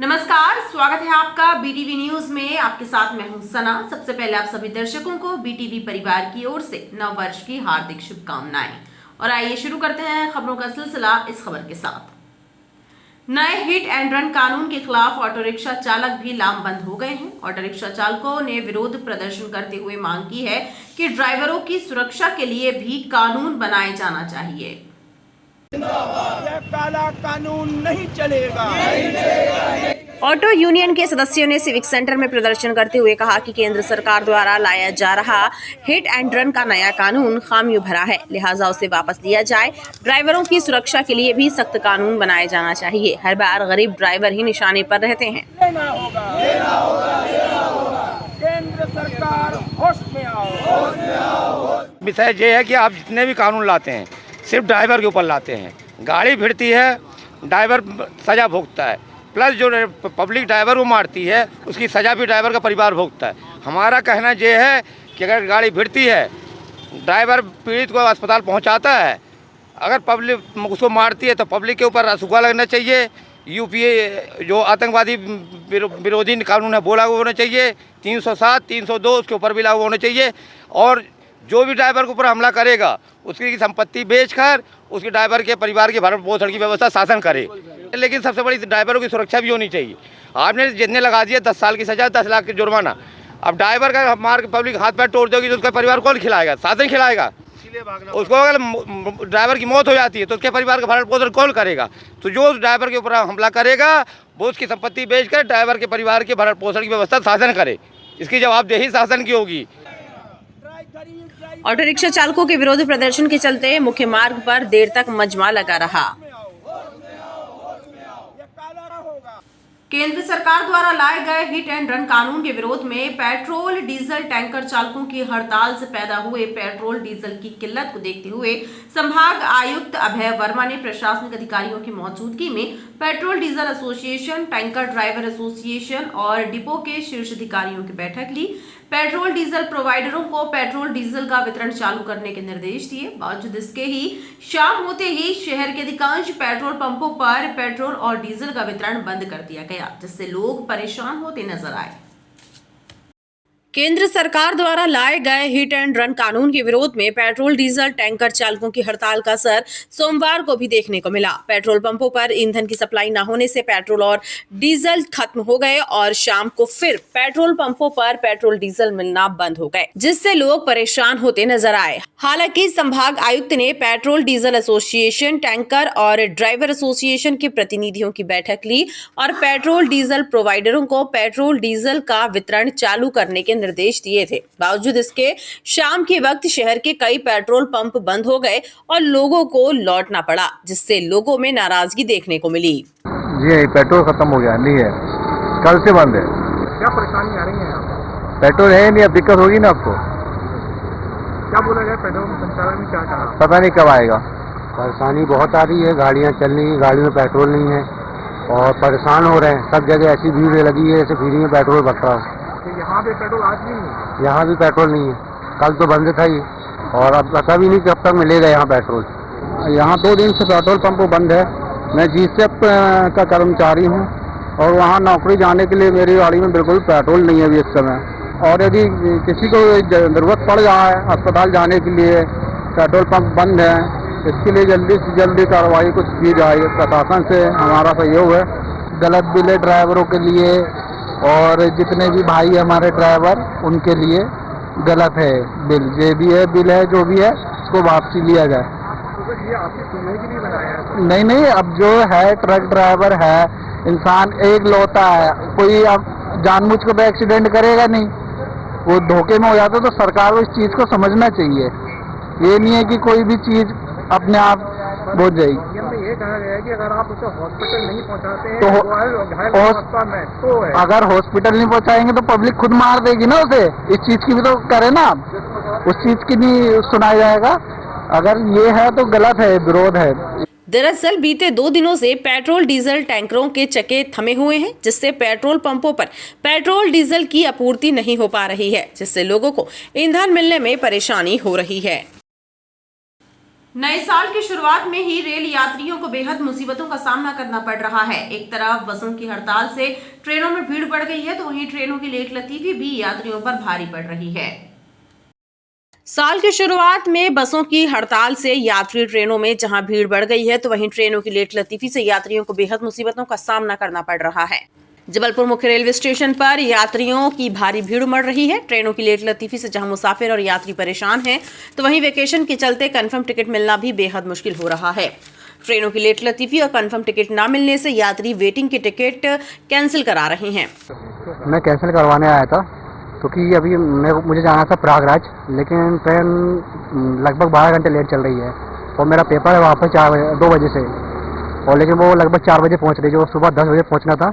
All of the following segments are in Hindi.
नमस्कार, स्वागत है आपका बीटीवी न्यूज में। आपके साथ मैं हूं सना। सबसे पहले आप सभी दर्शकों को बीटीवी परिवार की ओर से नव वर्ष की हार्दिक शुभकामनाएं। और आइए शुरू करते हैं खबरों का सिलसिला इस खबर के साथ। नए हिट एंड रन कानून के खिलाफ ऑटो रिक्शा चालक भी लामबंद हो गए हैं। ऑटो रिक्शा चालकों ने विरोध प्रदर्शन करते हुए मांग की है कि ड्राइवरों की सुरक्षा के लिए भी कानून बनाए जाना चाहिए। यह काला कानून नहीं चलेगा। ऑटो यूनियन के सदस्यों ने सिविक सेंटर में प्रदर्शन करते हुए कहा कि केंद्र सरकार द्वारा लाया जा रहा हिट एंड रन का नया कानून खामियों भरा है, लिहाजा उसे वापस लिया जाए। ड्राइवरों की सुरक्षा के लिए भी सख्त कानून बनाया जाना चाहिए। हर बार गरीब ड्राइवर ही निशाने पर रहते हैं। लेना होगा। केंद्र सरकार होश में आओ। विषय ये है कि आप जितने भी कानून लाते हैं सिर्फ ड्राइवर के ऊपर लाते हैं। गाड़ी भिड़ती है, ड्राइवर सज़ा भुगतता है, प्लस जो पब्लिक ड्राइवर को मारती है उसकी सज़ा भी ड्राइवर का परिवार भुगतता है। हमारा कहना ये है कि अगर गाड़ी भिड़ती है, ड्राइवर पीड़ित को अस्पताल पहुंचाता है, अगर पब्लिक उसको मारती है तो पब्लिक के ऊपर रसूखा लगना चाहिए। यूपीए जो आतंकवादी विरोधी कानून है वो लागू होना चाहिए। 307, 302 उसके ऊपर भी लागू होना चाहिए। और जो भी ड्राइवर के ऊपर हमला करेगा उसकी संपत्ति बेचकर उसके ड्राइवर के परिवार के भरण पोषण की व्यवस्था शासन करे। लेकिन सबसे बड़ी ड्राइवरों की सुरक्षा भी होनी चाहिए। आपने जितने लगा दिया 10 साल की सजा, 10 लाख की जुर्माना। अब ड्राइवर का मार के पब्लिक हाथ पैर तोड़ देगी तो उसका परिवार कौन खिलाएगा? शासन खिलाएगा। उसको अगर ड्राइवर की मौत हो जाती है तो उसके परिवार का भरण पोषण कौन करेगा? तो जो ड्राइवर के ऊपर हमला करेगा वो उसकी संपत्ति बेचकर ड्राइवर के परिवार के भरण पोषण की व्यवस्था शासन करे। इसकी जवाबदेही शासन की होगी। ऑटो रिक्शा चालकों के विरोध प्रदर्शन के चलते मुख्य मार्ग पर देर तक मजमा लगा रहा। केंद्र सरकार द्वारा लाए गए हिट एंड रन कानून के विरोध में पेट्रोल डीजल टैंकर चालकों की हड़ताल से पैदा हुए पेट्रोल डीजल की किल्लत को देखते हुए संभाग आयुक्त अभय वर्मा ने प्रशासनिक अधिकारियों की मौजूदगी में petrol diesel association, tanker driver association और डिपो के शीर्ष अधिकारियों की बैठक ली। पेट्रोल डीजल प्रोवाइडरों को पेट्रोल डीजल का वितरण चालू करने के निर्देश दिए। बावजूद इसके ही शाम होते ही शहर के अधिकांश पेट्रोल पंपों पर पेट्रोल और डीजल का वितरण बंद कर दिया गया, जिससे लोग परेशान होते नजर आए। केंद्र सरकार द्वारा लाए गए हिट एंड रन कानून के विरोध में पेट्रोल डीजल टैंकर चालकों की हड़ताल का असर सोमवार को भी देखने को मिला। पेट्रोल पंपों पर ईंधन की सप्लाई न होने से पेट्रोल और डीजल खत्म हो गए और शाम को फिर पेट्रोल पंपों पर पेट्रोल डीजल मिलना बंद हो गए, जिससे लोग परेशान होते नजर आए। हालांकि संभाग आयुक्त ने पेट्रोल डीजल एसोसिएशन, टैंकर और ड्राइवर एसोसिएशन के प्रतिनिधियों की बैठक ली और पेट्रोल डीजल प्रोवाइडरों को पेट्रोल डीजल का वितरण चालू करने के निर्देश दिए थे। बावजूद इसके शाम के वक्त शहर के कई पेट्रोल पंप बंद हो गए और लोगों को लौटना पड़ा, जिससे लोगों में नाराजगी देखने को मिली। जी पेट्रोल खत्म हो गया, नहीं है, कल से बंद है। क्या परेशानी आ रही है? पेट्रोल है नहीं, अब दिक्कत होगी ना आपको। क्या बोला जाए? पेट्रोल संचालन में क्या कहा? पता नहीं कब आएगा। परेशानी बहुत आ रही है, गाड़ियाँ चल रही हैं, गाड़ी में पेट्रोल नहीं है और परेशान हो रहे हैं। सब जगह ऐसी भीड़ लगी है जैसे फ्री में पेट्रोल भर रहा है। यहाँ पे पेट्रोल आज नहीं है? यहाँ भी पेट्रोल नहीं है, कल तो बंद था ही और अब पता भी नहीं कब तक मिलेगा यहाँ पेट्रोल। यहाँ 2 दिन से पेट्रोल पंप बंद है। मैं जीसेप का कर्मचारी हूँ और वहाँ नौकरी जाने के लिए मेरी गाड़ी में बिल्कुल पेट्रोल नहीं है अभी इस समय। और यदि किसी को ज़रूरत पड़ रहा है अस्पताल जाने के लिए, पेट्रोल पंप बंद है, इसके लिए जल्दी से जल्दी कार्रवाई कुछ की जाए। प्रशासन से हमारा सहयोग है। गलत बिल है ड्राइवरों के लिए और जितने भी भाई हमारे ड्राइवर उनके लिए गलत है बिल। जो भी है बिल है, जो भी है उसको वापसी लिया जाए। तो ये आपकी सुनने के लिए बनाया है? नहीं, अब जो है ट्रक ड्राइवर है, इंसान एक लौता है, कोई अब जानबूझ के तो एक्सीडेंट करेगा नहीं, वो धोखे में हो जाता है। तो सरकार को इस चीज़ को समझना चाहिए। ये नहीं है कि कोई भी चीज़ अपने आप हो जाएगी। ये कहा गया है कि अगर आप उसे हॉस्पिटल नहीं पहुंचाते हैं तो अगर हॉस्पिटल नहीं पहुंचाएंगे तो पब्लिक खुद मार देगी ना उसे। इस चीज की भी तो करे ना, उस चीज की नहीं सुनाया जाएगा। अगर ये है तो गलत है, विरोध है। दरअसल बीते 2 दिनों से पेट्रोल डीजल टैंकरों के चक्के थमे हुए हैं, जिससे पेट्रोल पंपों पर पेट्रोल डीजल की आपूर्ति नहीं हो पा रही है, जिससे लोगों को ईंधन मिलने में परेशानी हो रही है। नए साल की शुरुआत में ही रेल यात्रियों को बेहद मुसीबतों का सामना करना पड़ रहा है। एक तरफ बसों की हड़ताल से ट्रेनों में भीड़ बढ़ गई है, तो वहीं ट्रेनों की लेट लतीफी भी यात्रियों पर भारी पड़ रही है। साल की शुरुआत में बसों की हड़ताल से यात्री ट्रेनों में जहां भीड़ बढ़ गई है, तो वहीं ट्रेनों की लेट लतीफी से यात्रियों को बेहद मुसीबतों का सामना करना पड़ रहा है। जबलपुर मुख्य रेलवे स्टेशन पर यात्रियों की भारी भीड़ उमड़ रही है। ट्रेनों की लेट लतीफी से जहां मुसाफिर और यात्री परेशान हैं, तो वहीं वेकेशन के चलते कंफर्म टिकट मिलना भी बेहद मुश्किल हो रहा है। ट्रेनों की लेट लतीफी और कंफर्म टिकट न मिलने से यात्री वेटिंग के टिकट कैंसिल करा रहे हैं। मैं कैंसिल करवाने आया था क्योंकि अभी मुझे जाना था प्रयागराज, लेकिन ट्रेन लगभग 12 घंटे लेट चल रही है और मेरा पेपर है वहाँ पर 2 बजे से, और लेकिन वो लगभग 4 बजे पहुँच रही है। जो सुबह 10 बजे पहुँचना था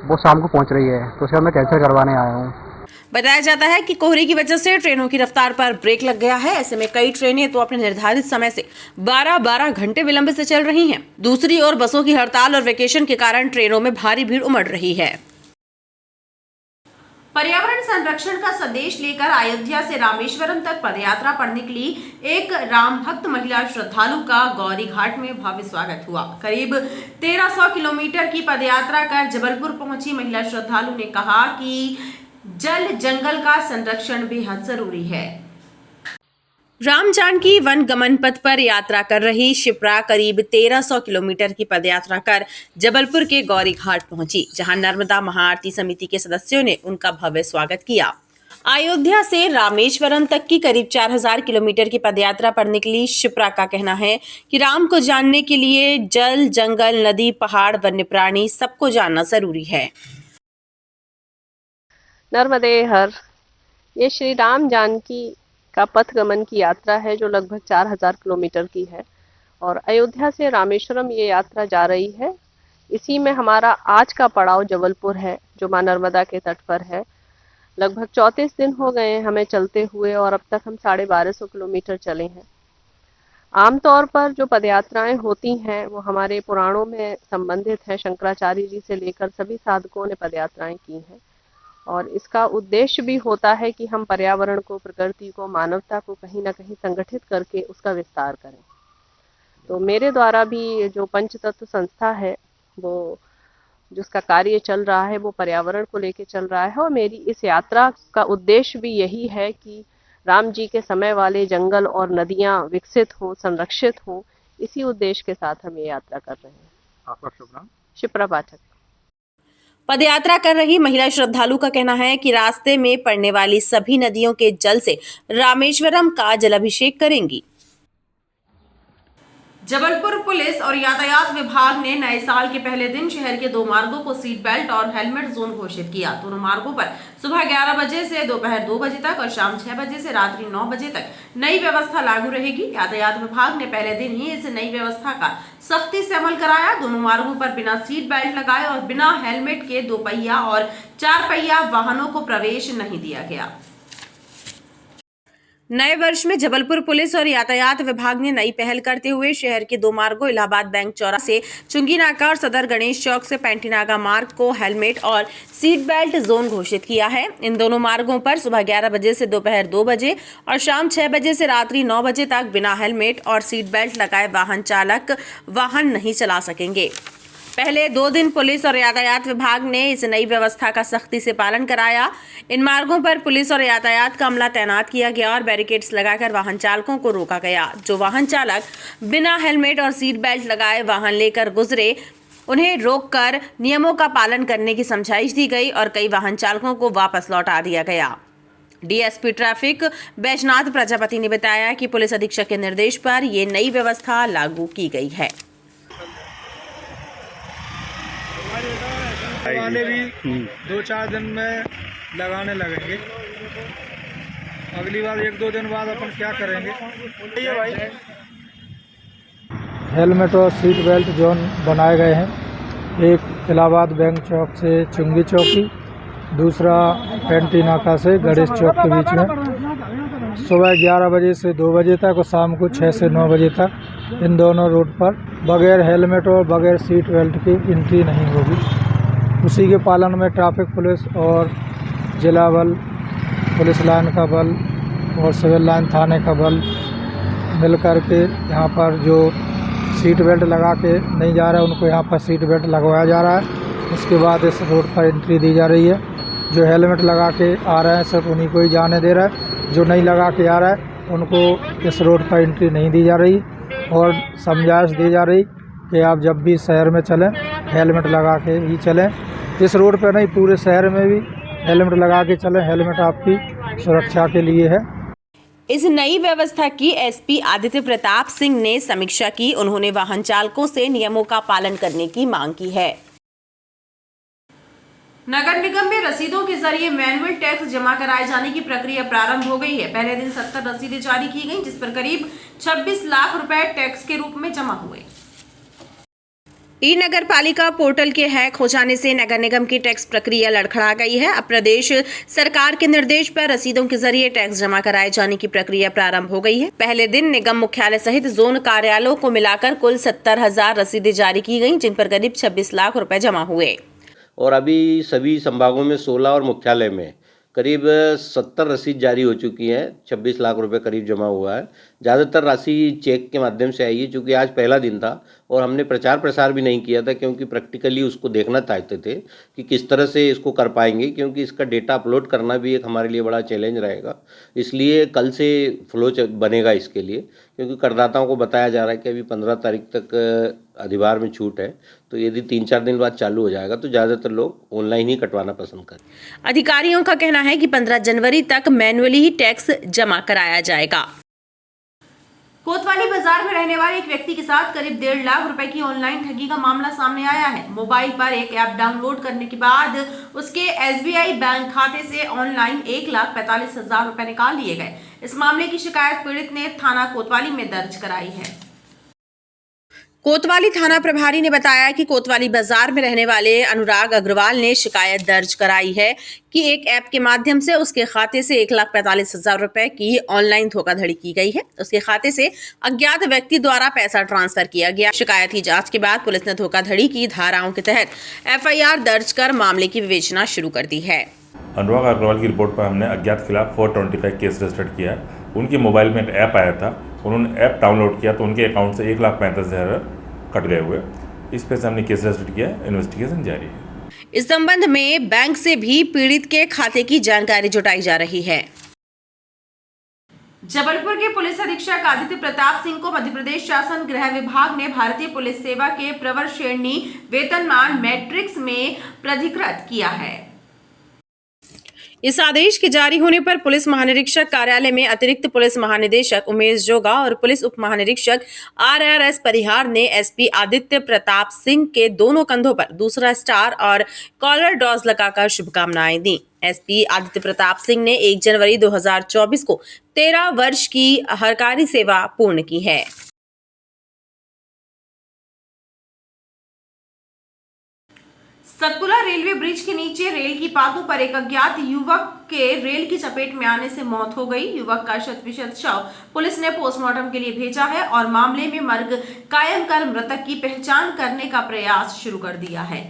वो शाम को पहुँच रही है, तो उसे मैं कैंसिल करवाने आया हूँ। बताया जाता है कि कोहरे की वजह से ट्रेनों की रफ्तार पर ब्रेक लग गया है। ऐसे में कई ट्रेनें तो अपने निर्धारित समय से 12-12 घंटे विलंब से चल रही हैं। दूसरी ओर बसों की हड़ताल और वेकेशन के कारण ट्रेनों में भारी भीड़ उमड़ रही है। पर्यावरण संरक्षण का संदेश लेकर अयोध्या से रामेश्वरम तक पदयात्रा पर निकली एक राम भक्त महिला श्रद्धालु का गौरी घाट में भव्य स्वागत हुआ। करीब 1300 किलोमीटर की पदयात्रा कर जबलपुर पहुंची महिला श्रद्धालु ने कहा कि जल जंगल का संरक्षण बेहद जरूरी है। राम जानकी वन गमन पथ पर यात्रा कर रही शिप्रा करीब 1300 किलोमीटर की पदयात्रा कर जबलपुर के गौरी घाट पहुंची, जहां नर्मदा महाआरती समिति के सदस्यों ने उनका भव्य स्वागत किया। अयोध्या से रामेश्वरम तक की करीब 4000 किलोमीटर की पदयात्रा पर निकली शिप्रा का कहना है कि राम को जानने के लिए जल, जंगल, नदी, पहाड़, वन्य प्राणी सबको जानना जरूरी है। नर्मदे हर, ये श्री राम जानकी का पथ गमन की यात्रा है जो लगभग 4000 किलोमीटर की है और अयोध्या से रामेश्वरम ये यात्रा जा रही है। इसी में हमारा आज का पड़ाव जबलपुर है जो मां नर्मदा के तट पर है। लगभग 34 दिन हो गए हैं हमें चलते हुए और अब तक हम 1250 किलोमीटर चले हैं। आमतौर पर जो पदयात्राएं होती हैं वो हमारे पुराणों में संबंधित हैं। शंकराचार्य जी से लेकर सभी साधकों ने पदयात्राएं की हैं और इसका उद्देश्य भी होता है कि हम पर्यावरण को, प्रकृति को, मानवता को कहीं ना कहीं संगठित करके उसका विस्तार करें। तो मेरे द्वारा भी जो पंचतत्व संस्था है वो जिसका कार्य चल रहा है वो पर्यावरण को लेके चल रहा है और मेरी इस यात्रा का उद्देश्य भी यही है कि राम जी के समय वाले जंगल और नदियां विकसित हो, संरक्षित हो। इसी उद्देश्य के साथ हम ये यात्रा कर रहे हैं। आपका शुभ नाम? शिप्रा पाठक। पदयात्रा कर रही महिला श्रद्धालु का कहना है कि रास्ते में पड़ने वाली सभी नदियों के जल से रामेश्वरम का जलाभिषेक करेंगी। जबलपुर पुलिस और यातायात विभाग ने नए साल के पहले दिन शहर के 2 मार्गों को सीट बेल्ट और हेलमेट जोन घोषित किया। दोनों मार्गों पर सुबह 11 बजे से दोपहर 2 बजे तक और शाम 6 बजे से रात्रि 9 बजे तक नई व्यवस्था लागू रहेगी। यातायात विभाग ने पहले दिन ही इस नई व्यवस्था का सख्ती से अमल कराया। दोनों मार्गों पर बिना सीट बेल्ट लगाए और बिना हेलमेट के 2 पहिया और 4 पहिया वाहनों को प्रवेश नहीं दिया गया। नए वर्ष में जबलपुर पुलिस और यातायात विभाग ने नई पहल करते हुए शहर के 2 मार्गों इलाहाबाद बैंक चौराहे से चुंगी नाका और सदर गणेश चौक से पैंटीनागा मार्ग को हेलमेट और सीट बेल्ट जोन घोषित किया है। इन दोनों मार्गों पर सुबह 11 बजे से दोपहर 2 बजे और शाम 6 बजे से रात्रि 9 बजे तक बिना हेलमेट और सीट बेल्ट लगाए वाहन चालक वाहन नहीं चला सकेंगे। पहले 2 दिन पुलिस और यातायात विभाग ने इस नई व्यवस्था का सख्ती से पालन कराया। इन मार्गों पर पुलिस और यातायात का अमला तैनात किया गया और बैरिकेड्स लगाकर वाहन चालकों को रोका गया। जो वाहन चालक बिना हेलमेट और सीट बेल्ट लगाए वाहन लेकर गुजरे उन्हें रोककर नियमों का पालन करने की समझाइश दी गई और कई वाहन चालकों को वापस लौटा दिया गया। डीएसपी ट्रैफिक बैजनाथ प्रजापति ने बताया कि पुलिस अधीक्षक के निर्देश पर ये नई व्यवस्था लागू की गई है। वाले भी 2-4 दिन में लगाने लगेंगे। अगली बार 1-2 दिन बाद अपन क्या करेंगे? ये भाई हेलमेट और सीट बेल्ट जोन बनाए गए हैं। एक इलाहाबाद बैंक चौक से चुंगी चौकी, दूसरा पेंटी नाका से गणेश चौक के बीच में सुबह 11 बजे से 2 बजे तक और शाम को 6 से 9 बजे तक इन दोनों रूट पर बगैर हेलमेट और बगैर सीट बेल्ट की एंट्री नहीं होगी। उसी के पालन में ट्रैफिक पुलिस और जिला बल, पुलिस लाइन का बल और सिविल लाइन थाने का बल मिल कर के यहाँ पर जो सीट बेल्ट लगा के नहीं जा रहा है उनको यहाँ पर सीट बेल्ट लगवाया जा रहा है। इसके बाद इस रोड पर एंट्री दी जा रही है। जो हेलमेट लगा के आ रहे हैं सिर्फ उन्हीं को ही जाने दे रहा है, जो नहीं लगा के आ रहा है उनको इस रोड पर एंट्री नहीं दी जा रही और समझाइश दी जा रही कि आप जब भी शहर में चलें हेलमेट लगा के ही चलें। इस रोड पर नहीं, पूरे शहर में भी हेलमेट लगा के चलें। हेलमेट आपकी सुरक्षा के लिए है। इस नई व्यवस्था की एसपी आदित्य प्रताप सिंह ने समीक्षा की। उन्होंने वाहन चालकों से नियमों का पालन करने की मांग की है। नगर निगम में रसीदों के जरिए मैनुअल टैक्स जमा कराए जाने की प्रक्रिया प्रारंभ हो गई है। पहले दिन 70 रसीदें जारी की गईं, जिस पर करीब 26 लाख रुपए टैक्स के रूप में जमा हुए। ई नगर पालिका पोर्टल के हैक हो जाने से नगर निगम की टैक्स प्रक्रिया लड़खड़ा गई है। अब प्रदेश सरकार के निर्देश पर रसीदों के जरिए टैक्स जमा कराए जाने की प्रक्रिया प्रारंभ हो गई है। पहले दिन निगम मुख्यालय सहित जोन कार्यालयों को मिलाकर कुल 70,000 रसीदें जारी की गईं, जिन पर करीब 26 लाख रुपए जमा हुए। और अभी सभी संभागों में 16 और मुख्यालय में करीब 70 रसीद जारी हो चुकी हैं। 26 लाख रुपए करीब जमा हुआ है। ज़्यादातर राशि चेक के माध्यम से आई है, क्योंकि आज पहला दिन था और हमने प्रचार प्रसार भी नहीं किया था, क्योंकि प्रैक्टिकली उसको देखना चाहते थे कि किस तरह से इसको कर पाएंगे, क्योंकि इसका डेटा अपलोड करना भी एक हमारे लिए बड़ा चैलेंज रहेगा। इसलिए कल से फ्लो बनेगा इसके लिए, क्योंकि करदाताओं को बताया जा रहा है कि अभी 15 तारीख तक अधिभार में छूट है, तो यदि 3-4 दिन बाद चालू हो जाएगा तो ज़्यादातर लोग ऑनलाइन ही कटवाना पसंद करें। अधिकारियों का कहना है कि 15 जनवरी तक मैनुअली ही टैक्स जमा कराया जाएगा। कोतवाली बाजार में रहने वाले एक व्यक्ति के साथ करीब 1.5 लाख रुपए की ऑनलाइन ठगी का मामला सामने आया है। मोबाइल पर एक ऐप डाउनलोड करने के बाद उसके SBI बैंक खाते से ऑनलाइन 1,45,000 रुपए निकाल लिए गए। इस मामले की शिकायत पीड़ित ने थाना कोतवाली में दर्ज कराई है। कोतवाली थाना प्रभारी ने बताया कि कोतवाली बाजार में रहने वाले अनुराग अग्रवाल ने शिकायत दर्ज कराई है कि एक ऐप के माध्यम से उसके खाते से 1,45,000 रुपए की ऑनलाइन धोखाधड़ी की गई है। उसके खाते से अज्ञात व्यक्ति द्वारा पैसा ट्रांसफर किया गया। शिकायत की जांच के बाद पुलिस ने धोखाधड़ी की धाराओं के तहत FIR दर्ज कर मामले की विवेचना शुरू कर दी है। अनुराग अग्रवाल की रिपोर्ट पर हमने अज्ञात खिलाफ 425 केस रजिस्टर्ड किया है। उनके मोबाइल में एक ऐप आया था, उन्होंने ऐप डाउनलोड किया तो उनके अकाउंट से 1,35,000 कट गए हुए। इस पे से हमने केस रजिस्टर्ड किया, इन्वेस्टिगेशन जारी है। इस संबंध में बैंक से भी पीड़ित के खाते की जानकारी जुटाई जा रही है। जबलपुर के पुलिस अधीक्षक आदित्य प्रताप सिंह को मध्य प्रदेश शासन गृह विभाग ने भारतीय पुलिस सेवा के प्रवर श्रेणी वेतनमान मैट्रिक्स में प्राधिकृत किया है। इस आदेश के जारी होने पर पुलिस महानिरीक्षक कार्यालय में अतिरिक्त पुलिस महानिदेशक उमेश जोगा और पुलिस उप महानिरीक्षक RRS परिहार ने SP आदित्य प्रताप सिंह के दोनों कंधों पर दूसरा स्टार और कॉलर डॉज लगाकर शुभकामनाएं दी। SP आदित्य प्रताप सिंह ने 1 जनवरी 2024 को 13 वर्ष की सरकारी सेवा पूर्ण की है। सतपुरा रेलवे ब्रिज के नीचे रेल की पातों पर एक अज्ञात युवक के रेल की चपेट में आने से मौत हो गई। युवक का शत-विशत शव पुलिस ने पोस्टमार्टम के लिए भेजा है और मामले में मर्ग कायम कर मृतक की पहचान करने का प्रयास शुरू कर दिया है।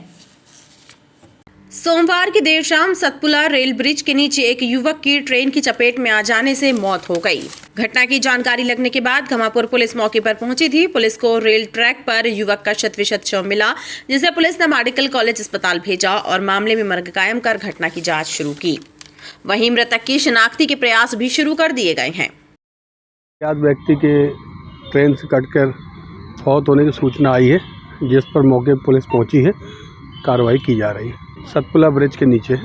सोमवार की देर शाम सतपुरा रेल ब्रिज के नीचे एक युवक की ट्रेन की चपेट में आ जाने से मौत हो गई। घटना की जानकारी लगने के बाद घमापुर पुलिस मौके पर पहुंची थी। पुलिस को रेल ट्रैक पर युवक का शत-विशत शव मिला, जिसे पुलिस ने मेडिकल कॉलेज अस्पताल भेजा और मामले में मर्ग कायम कर घटना की जांच शुरू की। वहीं मृतक की शिनाख्ती के प्रयास भी शुरू कर दिए गए हैं। अज्ञात व्यक्ति के ट्रेन से कटकर मौत होने की सूचना आई है, जिस पर मौके पर पुलिस पहुंची है, कार्रवाई की जा रही है। सतपुरा ब्रिज के नीचे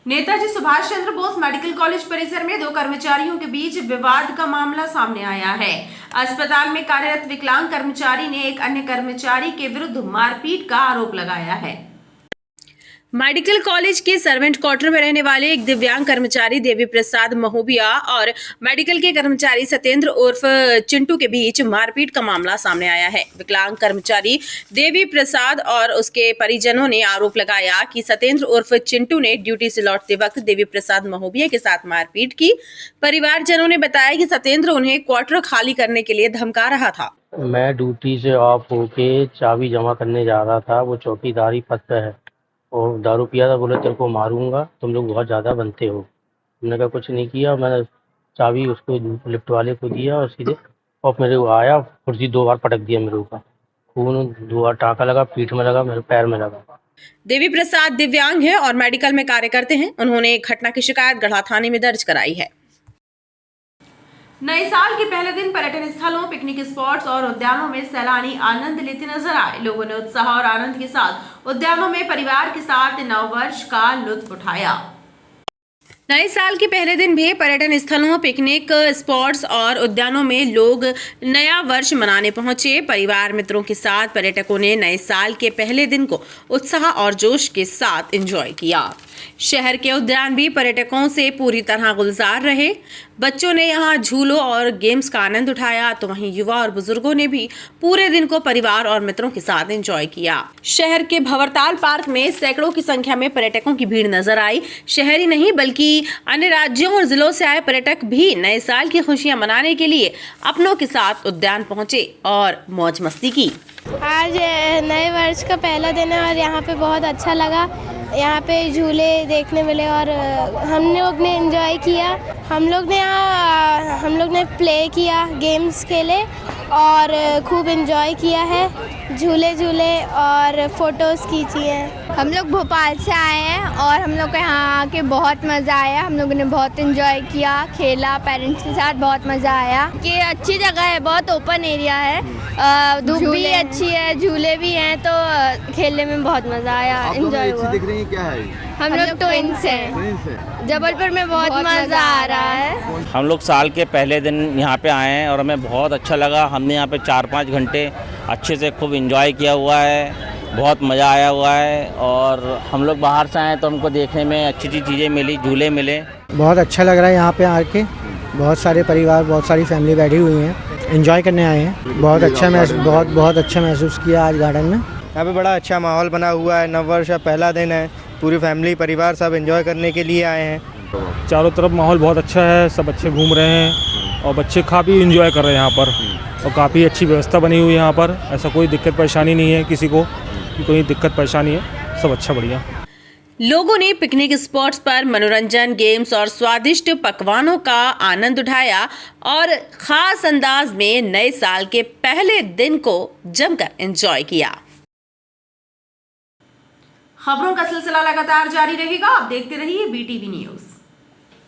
नेताजी सुभाष चंद्र बोस मेडिकल कॉलेज परिसर में 2 कर्मचारियों के बीच विवाद का मामला सामने आया है। अस्पताल में कार्यरत विकलांग कर्मचारी ने एक अन्य कर्मचारी के विरुद्ध मारपीट का आरोप लगाया है। मेडिकल कॉलेज के सर्वेंट क्वार्टर में रहने वाले एक दिव्यांग कर्मचारी देवी प्रसाद महोबिया और मेडिकल के कर्मचारी सत्येंद्र उर्फ चिंटू के बीच मारपीट का मामला सामने आया है। विकलांग कर्मचारी देवी प्रसाद और उसके परिजनों ने आरोप लगाया कि सत्येंद्र उर्फ चिंटू ने ड्यूटी से लौटते वक्त देवी प्रसाद महोबिया के साथ मारपीट की। परिवारजनों ने बताया कि सत्येंद्र उन्हें क्वार्टर खाली करने के लिए धमका रहा था। मैं ड्यूटी से ऑफ होके चाबी जमा करने जा रहा था, वो चौकीदारी पद पे है और दारू पिया था। बोले तेरे को मारूंगा, तुम लोग बहुत ज़्यादा बनते हो। हमने कहा कुछ नहीं किया। मैंने चाबी उसको लिफ्ट वाले को दिया और सीधे और मेरे को आया, कुर्सी 2 बार पटक दिया मेरे ऊपर, खून 2 बार टाँका लगा, पीठ में लगा, मेरे पैर में लगा। देवी प्रसाद दिव्यांग हैं और मेडिकल में कार्य करते हैं। उन्होंने घटना की शिकायत गढ़ा थाने में दर्ज कराई है। नए साल के पहले दिन पर्यटन स्थलों, पिकनिक स्पॉट्स और उद्यानों में सैलानी आनंद लेते नजर आए। लोगों ने उत्साह और आनंद के साथ उद्यानों में परिवार के साथ नव वर्ष का लुत्फ उठाया। नए साल के पहले दिन भी पर्यटन स्थलों, पिकनिक स्पॉट्स और उद्यानों में लोग नया वर्ष मनाने पहुंचे। परिवार मित्रों के साथ पर्यटकों ने नए साल के पहले दिन को उत्साह और जोश के साथ एंजॉय किया। शहर के उद्यान भी पर्यटकों से पूरी तरह गुलजार रहे। बच्चों ने यहां झूलों और गेम्स का आनंद उठाया, तो वहीं युवा और बुजुर्गों ने भी पूरे दिन को परिवार और मित्रों के साथ एंजॉय किया। शहर के भंवरताल पार्क में सैकड़ों की संख्या में पर्यटकों की भीड़ नजर आई। शहरी नहीं बल्कि अन्य राज्यों और जिलों से आए पर्यटक भी नए साल की खुशियां मनाने के लिए अपनों के साथ उद्यान पहुंचे और मौज मस्ती की। आज नए वर्ष का पहला दिन है और यहाँ पे बहुत अच्छा लगा। यहाँ पे झूले देखने मिले और हम लोग ने एंजॉय किया। हम लोग ने प्ले किया, गेम्स खेले और खूब एंजॉय किया है। झूले और फोटोज़ खींची हैं। हम लोग भोपाल से आए हैं और हम लोग को यहाँ आके बहुत मज़ा आया। हम लोगों ने बहुत एंजॉय किया, खेला, पेरेंट्स के साथ बहुत मज़ा आया। ये अच्छी जगह है, बहुत ओपन एरिया है, धूप भी अच्छी है, झूले भी हैं, तो खेलने में बहुत मज़ा आया, एंजॉय हुआ। दिख रही है क्या है? हम लोग ट्विन्स हैं। जबलपुर में बहुत मज़ा आ रहा है। हम लोग साल के पहले दिन यहाँ पे आए हैं और हमें बहुत अच्छा लगा। हमने यहाँ पे 4-5 घंटे अच्छे से खूब एंजॉय किया हुआ है, बहुत मज़ा आया हुआ है। और हम लोग बाहर से आए तो हमको देखने में अच्छी चीज़ें मिली, झूले मिले। बहुत अच्छा लग रहा है यहाँ पे आके। बहुत सारे परिवार, बहुत सारी फैमिली बैठी हुई हैं, एंजॉय करने आए हैं। बहुत अच्छा महसूस किया आज गार्डन में। यहाँ पे बड़ा अच्छा माहौल बना हुआ है। नव वर्ष का पहला दिन है, पूरी फैमिली परिवार सब एंजॉय करने के लिए आए हैं। चारों तरफ माहौल बहुत अच्छा है, सब बच्चे घूम रहे हैं और बच्चे काफ़ी एंजॉय कर रहे हैं यहाँ पर, और काफ़ी अच्छी व्यवस्था बनी हुई है यहाँ पर। ऐसा कोई दिक्कत परेशानी नहीं है किसी को, कोई दिक्कत परेशानी है, सब अच्छा बढ़िया। लोगों ने पिकनिक स्पॉट्स पर मनोरंजन, गेम्स और स्वादिष्ट पकवानों का आनंद उठाया और खास अंदाज में नए साल के पहले दिन को जमकर एंजॉय किया। खबरों का सिलसिला लगातार जारी रहेगा। आप देखते रहिए BTV न्यूज़।